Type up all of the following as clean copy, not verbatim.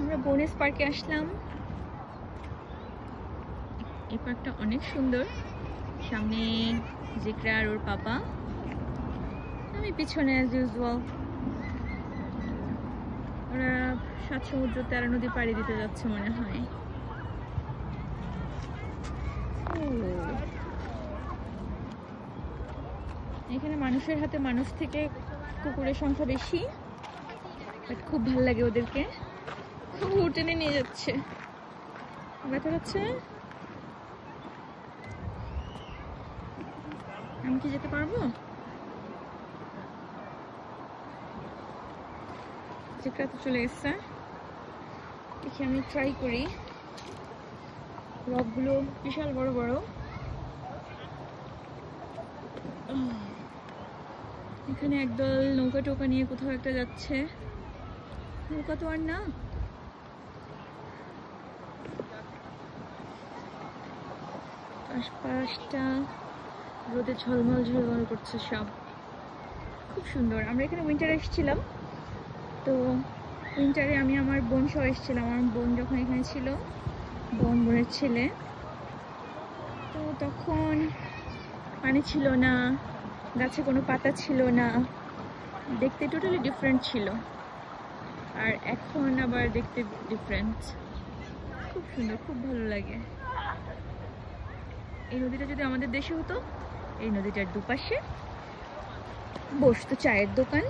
আমরা বোনেস পার্কে আসলাম। এই পার্কটা অনেক সুন্দর। সামনে জিকরা আর ওর পাপা, আমি পিছনে অ্যাজ ইউজুয়াল। ওরা 7 সমুদ্র 13 নদী পাড়ি দিতে যাচ্ছে মনে হয়। এখানে মানুষের হাতে মানুষ থেকে কুকুরের সংখ্যা বেশি, বাট খুব ভালো লাগে ওদেরকে। টেনে নিয়ে যাচ্ছে, ব্যথা পাচ্ছে। আমি কি যেতে পারবো? জিকরা তো চলে গেছে। দেখি আমি ট্রাই করি। রকগুলো বিশাল বড় বড়। এখানে একদল নৌকা টোকা নিয়ে কোথাও একটা যাচ্ছে। নৌকা তো আর না, আশপাশটা রোদে ঝলমল ঝলমল করছে সব, খুব সুন্দর। আমরা এখানে উইন্টারে এসেছিলাম, তো উইন্টারে আমি আমার বোন সহ এসেছিলাম। আমার বোন যখন এখানে ছিল, বোনের ছেলে, তো তখন পানি ছিল না, গাছে কোনো পাতা ছিল না, দেখতে টোটালি ডিফারেন্ট ছিল। আর এখন আবার দেখতে ডিফারেন্ট, খুব সুন্দর, খুব ভালো লাগে। এই নদীটা যদি আমাদের দেশে হতো, এই নদীটার দুপাশে বসতো চায়ের দোকান,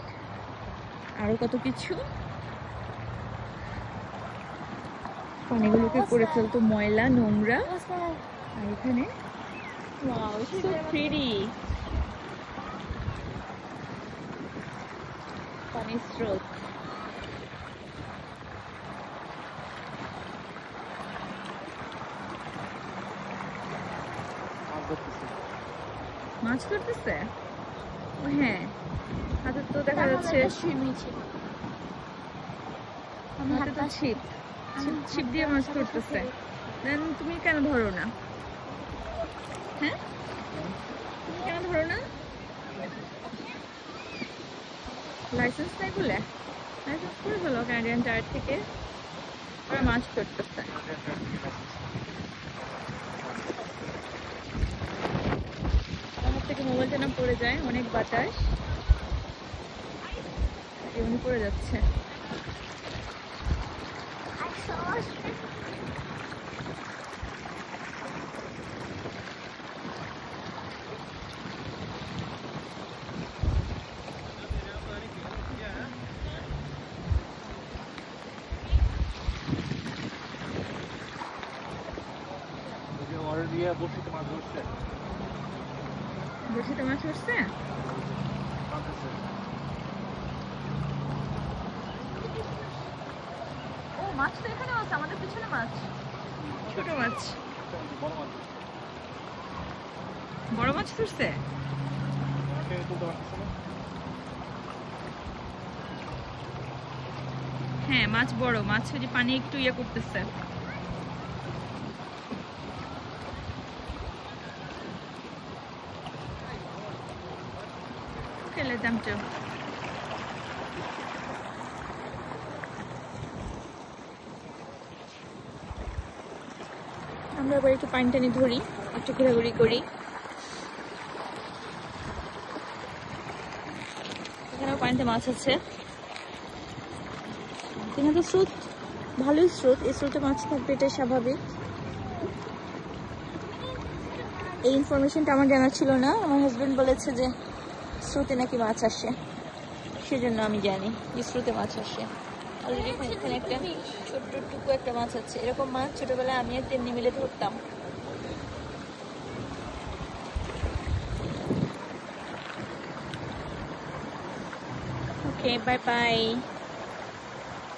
আরো কত কিছু। পানিগুলোকে করে ফেলতো ময়লা নোংরা। আর এখানে ওয়াও, সো প্রিটি পানির স্রোত। মাছ ধরতেছে। ও হ্যাঁ, হাতে তো দেখা যাচ্ছে হাতে তো ছিপ, ছিপ দিয়ে মাছ ধরতেছে। দেন তুমি কেন ধরো না? হ্যাঁ, তুমি কেন ধরো না? লাইসেন্স নাই বলে? লাইসেন্স করে ফেলো ক্যানাডিয়ান টায়ার থেকে। ওরা মাছ ধরতেছে। আমার থেকে মোবাইলটা না পড়ে যায়, অনেক বাতাস, এমনি পড়ে যাচ্ছে। বড়শিতে মাছ উঠছে। ও মাছ তো এখানে আছে, আমাদের পিছনে মাছ, ছোট মাছ। বড় মাছ ধরছে। হ্যাঁ, মাছ বড় মাছ, ওই যে পানি একটু ইয়ে করতেছে। খেলে দাম তো আমরা এবার একটু পানি টানি ধরি, একটু ঘোরাঘুরি করি। এখানেও পানিতে মাছ আছে। এখানে তো স্রোত, ভালোই স্রোত, এই স্রোতে মাছ থাকবে, এটাই স্বাভাবিক। এই ইনফরমেশনটা আমার জানা ছিল না। আমার হাজবেন্ড বলেছে যে স্রোতে নাকি মাছ আসে, সেজন্য আমি জানি যে স্রোতে মাছ আসে। অলরেডি এখানে একটা ছোট্ট টুকু একটা মাছ আছে। এরকম মাছ ছোটবেলায় আমি আর তেমনি মিলে ধরতাম। ওকে, বাই বাই।